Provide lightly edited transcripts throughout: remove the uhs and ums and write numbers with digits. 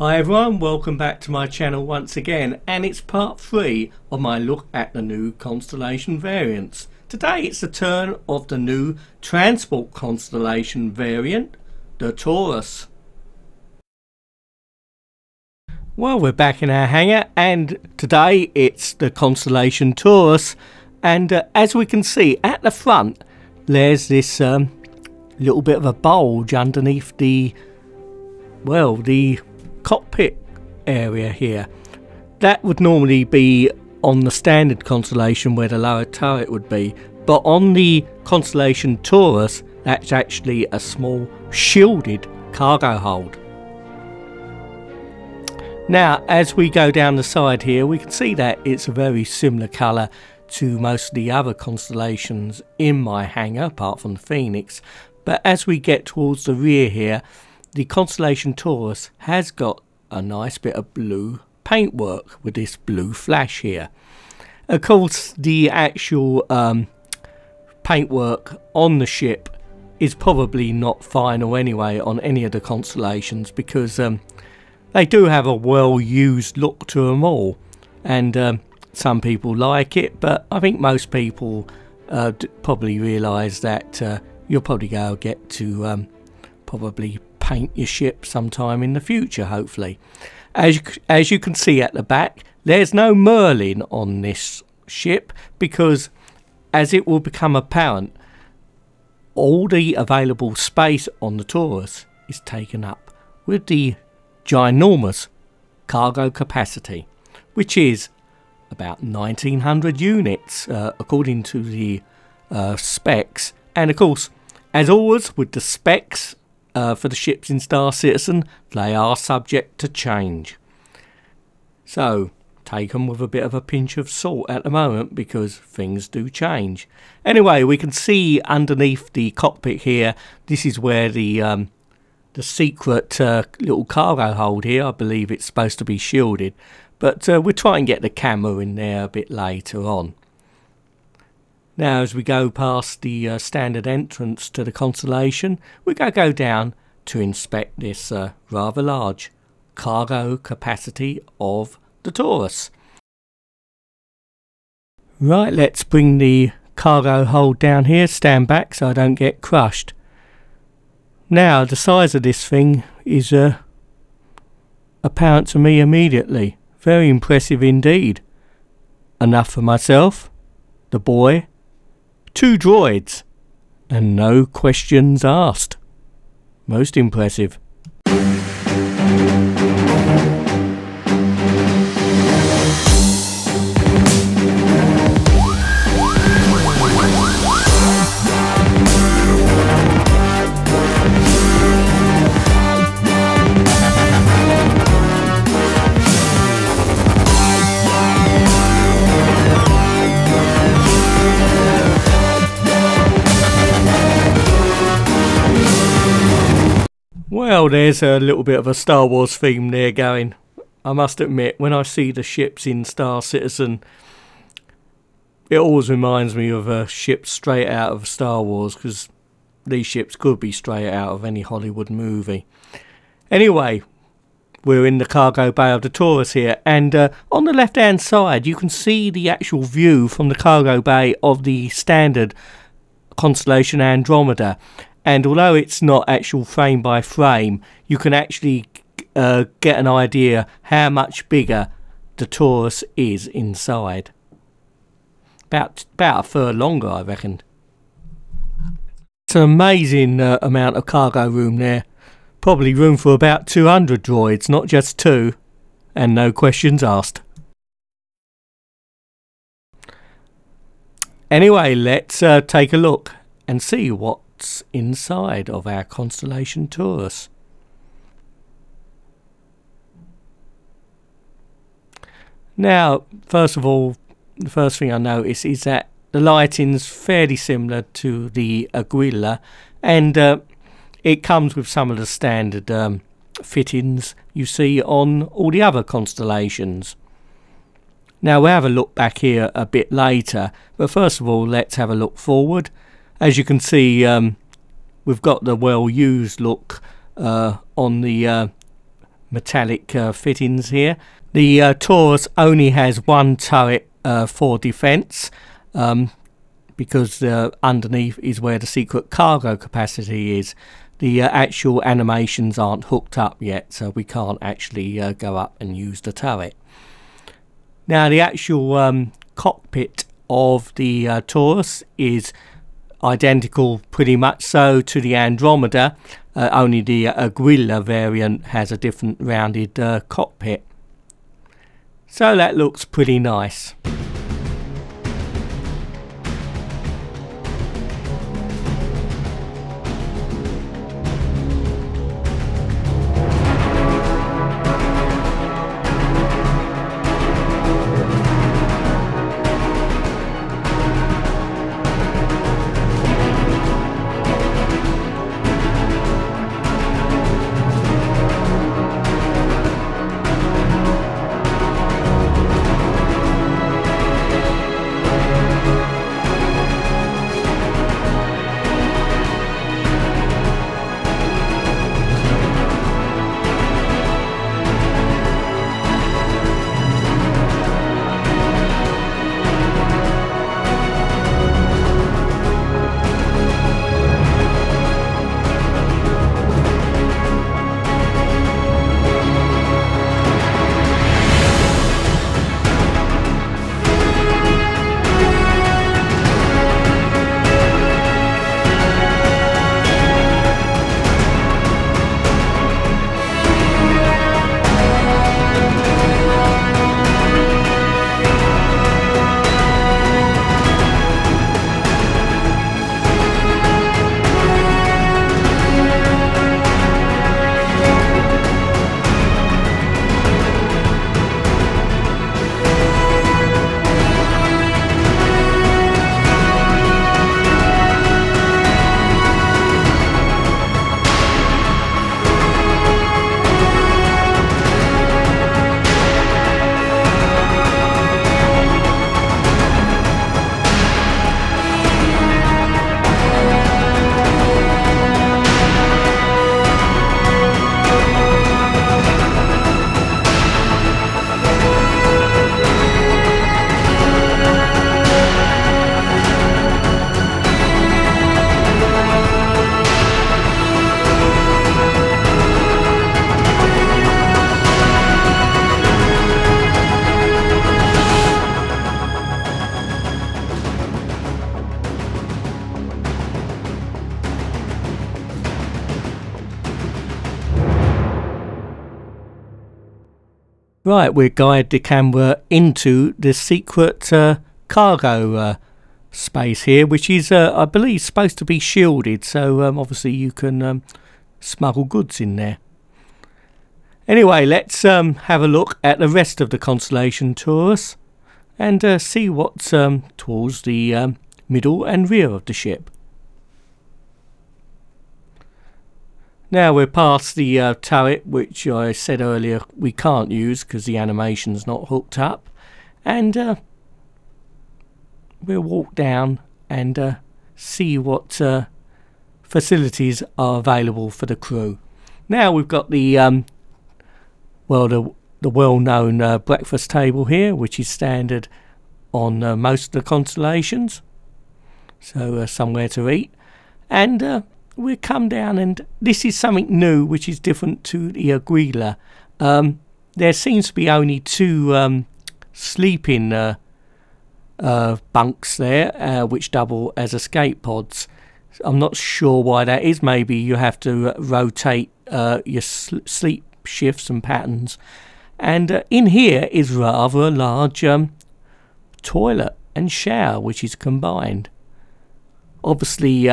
Hi everyone, welcome back to my channel once again, and it's part 3 of my look at the new constellation variants. Today it's the turn of the new transport constellation variant, the Taurus. Well, we're back in our hangar, and today it's the Constellation Taurus, and as we can see at the front there's this little bit of a bulge underneath the cockpit area here. That would normally be on the standard constellation where the lower turret would be, but on the Constellation Taurus that's actually a small shielded cargo hold. Now as we go down the side here we can see that it's a very similar colour to most of the other constellations in my hangar apart from the Phoenix, but as we get towards the rear here the Constellation Taurus has got a nice bit of blue paintwork with this blue flash here. Of course the actual paintwork on the ship is probably not final anyway on any of the constellations, because they do have a well used look to them all, and some people like it, but I think most people probably realise that you'll probably get to probably paint your ship sometime in the future, hopefully. As you can see at the back, there's no Merlin on this ship, because as it will become apparent, all the available space on the Taurus is taken up with the ginormous cargo capacity, which is about 1900 units according to the specs. And of course, as always with the specs for the ships in Star Citizen, they are subject to change, so take them with a bit of a pinch of salt at the moment, because things do change. Anyway, we can see underneath the cockpit here, this is where the secret little cargo hold here, I believe it's supposed to be shielded, but we'll try and get the camera in there a bit later on. Now as we go past the standard entrance to the Constellation, we're going to go down to inspect this rather large cargo capacity of the Taurus. Right, let's bring the cargo hold down here, stand back so I don't get crushed. Now the size of this thing is apparent to me immediately. Very impressive indeed. Enough for myself, the boy, 2 droids, and no questions asked. Most impressive. Well, there's a little bit of a Star Wars theme there going. I must admit, when I see the ships in Star Citizen, it always reminds me of ships straight out of Star Wars, because these ships could be straight out of any Hollywood movie. Anyway, we're in the cargo bay of the Taurus here, and on the left hand side you can see the actual view from the cargo bay of the standard Constellation Andromeda. And although it's not actual frame by frame, you can actually get an idea how much bigger the Taurus is inside. About a third longer, I reckon. It's an amazing amount of cargo room there. Probably room for about 200 droids, not just 2. And no questions asked. Anyway, let's take a look and see what's inside of our Constellation Taurus. Now, first of all, the first thing I notice is that the lighting's fairly similar to the Aquila, and it comes with some of the standard fittings you see on all the other constellations. Now we'll have a look back here a bit later, but first of all let's have a look forward. As you can see, we've got the well used look on the metallic fittings here. The Taurus only has one turret for defence, because underneath is where the secret cargo capacity is. The actual animations aren't hooked up yet, so we can't actually go up and use the turret. Now the actual cockpit of the Taurus is identical pretty much so to the Andromeda, only the Aquila variant has a different rounded cockpit. So that looks pretty nice. Right, we'll guide the camera into the secret cargo space here, which is, I believe, supposed to be shielded, so obviously you can smuggle goods in there. Anyway, let's have a look at the rest of the Constellation Taurus and see what's towards the middle and rear of the ship. Now we're past the turret, which I said earlier we can't use because the animation's not hooked up, and we'll walk down and see what facilities are available for the crew. Now we've got the well-known breakfast table here, which is standard on most of the constellations, so somewhere to eat, and we'll come down, and this is something new which is different to the Aquila. There seems to be only two sleeping bunks there, which double as escape pods. I'm not sure why that is. Maybe you have to rotate your sleep shifts and patterns. And in here is rather a large toilet and shower, which is combined. Obviously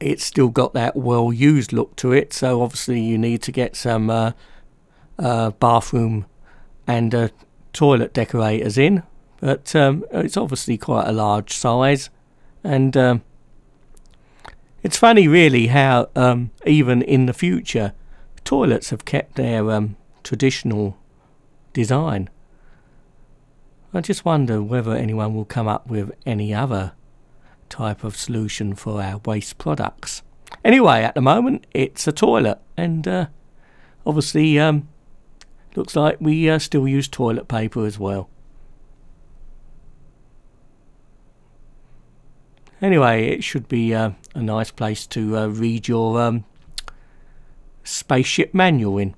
it's still got that well used look to it, so obviously you need to get some bathroom and toilet decorators in, but it's obviously quite a large size. And it's funny really how even in the future toilets have kept their traditional design. I just wonder whether anyone will come up with any other type of solution for our waste products. Anyway, at the moment it's a toilet, and obviously looks like we still use toilet paper as well. Anyway, it should be a nice place to read your spaceship manual in.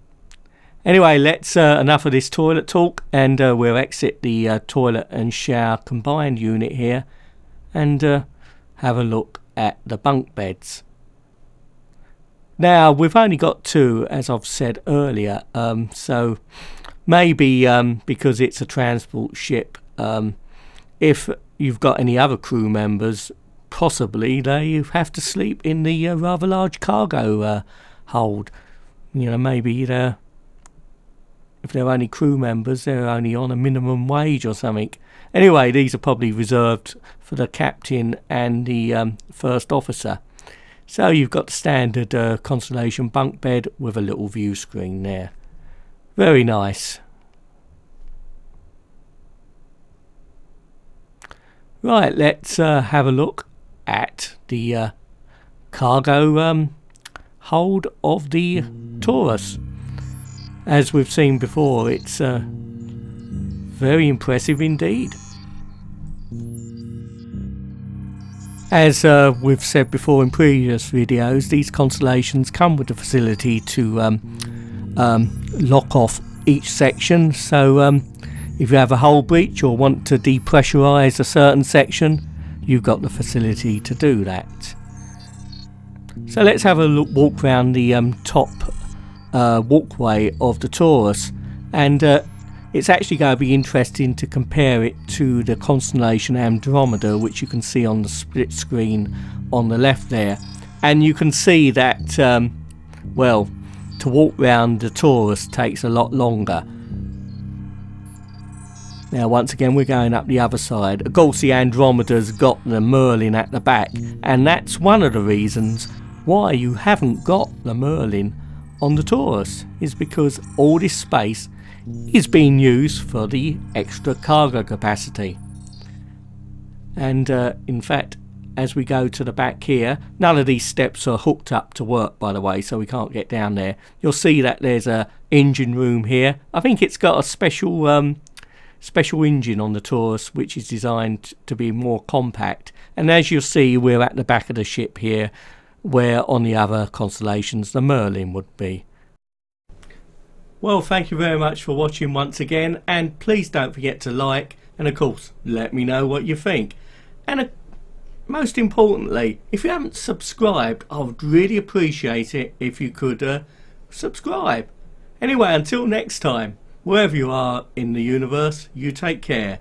Anyway, let's enough of this toilet talk, and we'll exit the toilet and shower combined unit here and have a look at the bunk beds. Now, we've only got 2, as I've said earlier, so maybe because it's a transport ship, if you've got any other crew members, possibly they have to sleep in the rather large cargo hold. You know, maybe if they're only crew members, they're only on a minimum wage or something. Anyway, these are probably reserved for the captain and the first officer. So you've got the standard Constellation bunk bed with a little view screen there. Very nice. Right, let's have a look at the cargo hold of the Taurus. As we've seen before, it's very impressive indeed. As we've said before in previous videos, these Constellations come with the facility to lock off each section. So if you have a hull breach or want to depressurize a certain section, you've got the facility to do that. So let's have a walk around the top walkway of the Taurus, and it's actually going to be interesting to compare it to the Constellation Andromeda, which you can see on the split screen on the left there. And you can see that well, to walk round the Taurus takes a lot longer. Now once again we're going up the other side. Of course the Andromeda's got the Merlin at the back, and that's one of the reasons why you haven't got the Merlin on the Taurus, is because all this space is being used for the extra cargo capacity. And in fact, as we go to the back here, none of these steps are hooked up to work, by the way, so we can't get down there. You'll see that there's a engine room here. I think it's got a special special engine on the Taurus, which is designed to be more compact. And as you'll see, we're at the back of the ship here, where on the other Constellations the Merlin would be. Well, thank you very much for watching once again, and please don't forget to like, and of course let me know what you think. And most importantly, if you haven't subscribed, I would really appreciate it if you could subscribe. Anyway, until next time, wherever you are in the universe, you take care.